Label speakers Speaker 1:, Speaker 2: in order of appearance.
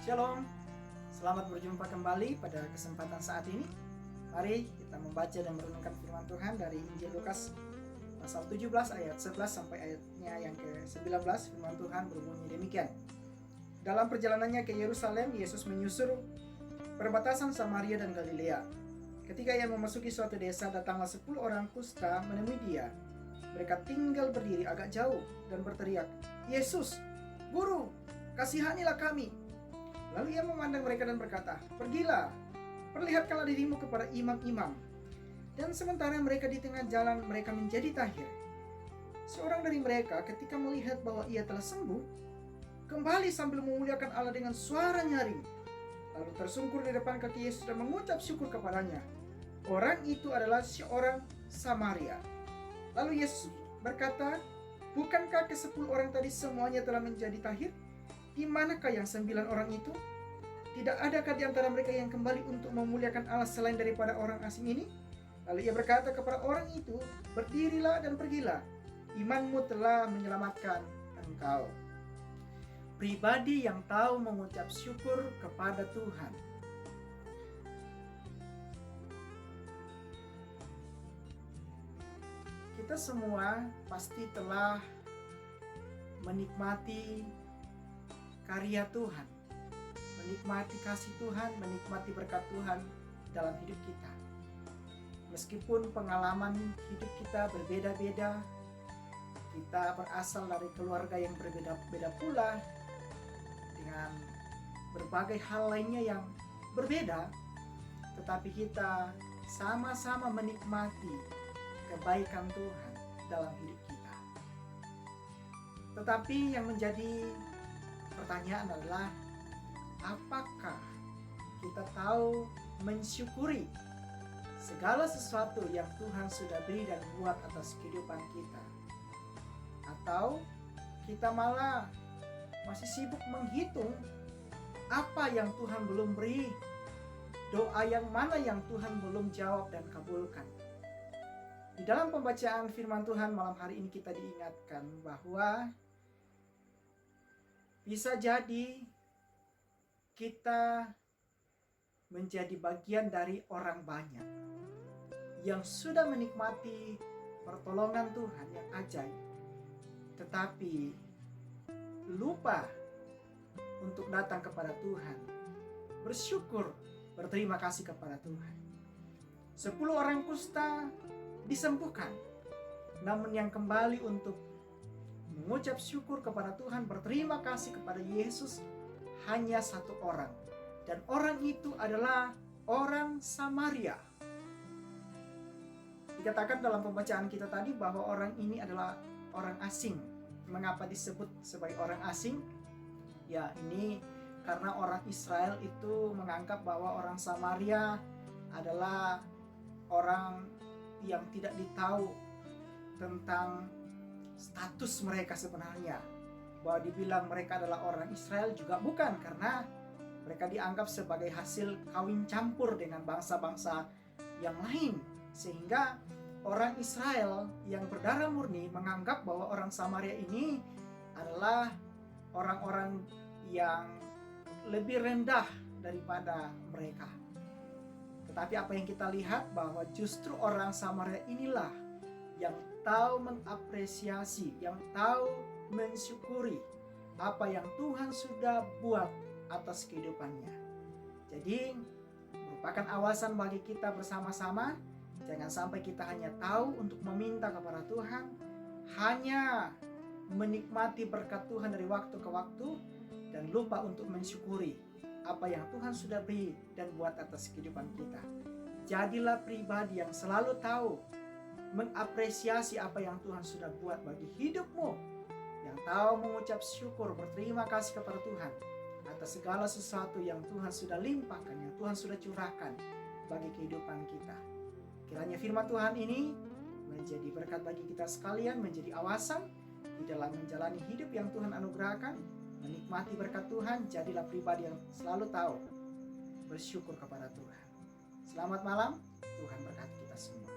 Speaker 1: Shalom, selamat berjumpa kembali pada kesempatan saat ini. Mari kita membaca dan merenungkan firman Tuhan dari Injil Lukas pasal 17 ayat 11 sampai ayatnya yang ke-19. Firman Tuhan berbunyi demikian. Dalam perjalanannya ke Yerusalem, Yesus menyusur perbatasan Samaria dan Galilea. Ketika ia memasuki suatu desa, datanglah 10 orang kusta menemui dia. Mereka tinggal berdiri agak jauh dan berteriak, "Yesus, Guru, kasihanilah kami." Lalu ia memandang mereka dan berkata, "Pergilah, perlihatkanlah dirimu kepada imam-imam." Dan sementara mereka di tengah jalan, mereka menjadi tahir. Seorang dari mereka ketika melihat bahwa ia telah sembuh, kembali sambil memuliakan Allah dengan suara nyaring. Lalu tersungkur di depan kaki Yesus dan mengucap syukur kepadanya. Orang itu adalah seorang Samaria. Lalu Yesus berkata, "Bukankah ke-10 orang tadi semuanya telah menjadi tahir? Di manakah yang 9 orang itu? Tidak adakah di antara mereka yang kembali untuk memuliakan Allah selain daripada orang asing ini?" Lalu ia berkata kepada orang itu, "Berdirilah dan pergilah, imanmu telah menyelamatkan engkau." Pribadi yang tahu mengucap syukur kepada Tuhan. Kita semua pasti telah menikmati karya Tuhan, menikmati kasih Tuhan, menikmati berkat Tuhan dalam hidup kita. Meskipun pengalaman hidup kita berbeda-beda, kita berasal dari keluarga yang berbeda-beda pula, dengan berbagai hal lainnya yang berbeda, tetapi kita sama-sama menikmati kebaikan Tuhan dalam hidup kita. Tetapi yang menjadi pertanyaan adalah, apakah kita tahu mensyukuri segala sesuatu yang Tuhan sudah beri dan buat atas kehidupan kita? Atau kita malah masih sibuk menghitung apa yang Tuhan belum beri, doa yang mana yang Tuhan belum jawab dan kabulkan? Di dalam pembacaan firman Tuhan malam hari ini kita diingatkan bahwa bisa jadi kita menjadi bagian dari orang banyak yang sudah menikmati pertolongan Tuhan yang ajaib, tetapi lupa untuk datang kepada Tuhan, bersyukur, berterima kasih kepada Tuhan. 10 orang kusta disembuhkan, namun yang kembali untuk mengucap syukur kepada Tuhan, berterima kasih kepada Yesus, hanya 1 orang. Dan orang itu adalah orang Samaria. Dikatakan dalam pembacaan kita tadi bahwa orang ini adalah orang asing. Mengapa disebut sebagai orang asing? Ya, ini karena orang Israel itu menganggap bahwa orang Samaria adalah orang yang tidak ditahu tentang status mereka sebenarnya. Bahwa dibilang mereka adalah orang Israel juga bukan, karena mereka dianggap sebagai hasil kawin campur dengan bangsa-bangsa yang lain. Sehingga orang Israel yang berdarah murni menganggap bahwa orang Samaria ini adalah orang-orang yang lebih rendah daripada mereka. Tetapi apa yang kita lihat bahwa justru orang Samaria inilah yang tahu mengapresiasi, yang tahu mensyukuri apa yang Tuhan sudah buat atas kehidupannya. Jadi merupakan awasan bagi kita bersama-sama, jangan sampai kita hanya tahu untuk meminta kepada Tuhan, hanya menikmati berkat Tuhan dari waktu ke waktu, dan lupa untuk mensyukuri apa yang Tuhan sudah beri dan buat atas kehidupan kita. Jadilah pribadi yang selalu tahu mengapresiasi apa yang Tuhan sudah buat bagi hidupmu, yang tahu mengucap syukur, berterima kasih kepada Tuhan atas segala sesuatu yang Tuhan sudah limpahkan, yang Tuhan sudah curahkan bagi kehidupan kita. Kiranya firman Tuhan ini menjadi berkat bagi kita sekalian, menjadi awasan di dalam menjalani hidup yang Tuhan anugerahkan, menikmati berkat Tuhan. Jadilah pribadi yang selalu tahu bersyukur kepada Tuhan. Selamat malam, Tuhan berkati kita semua.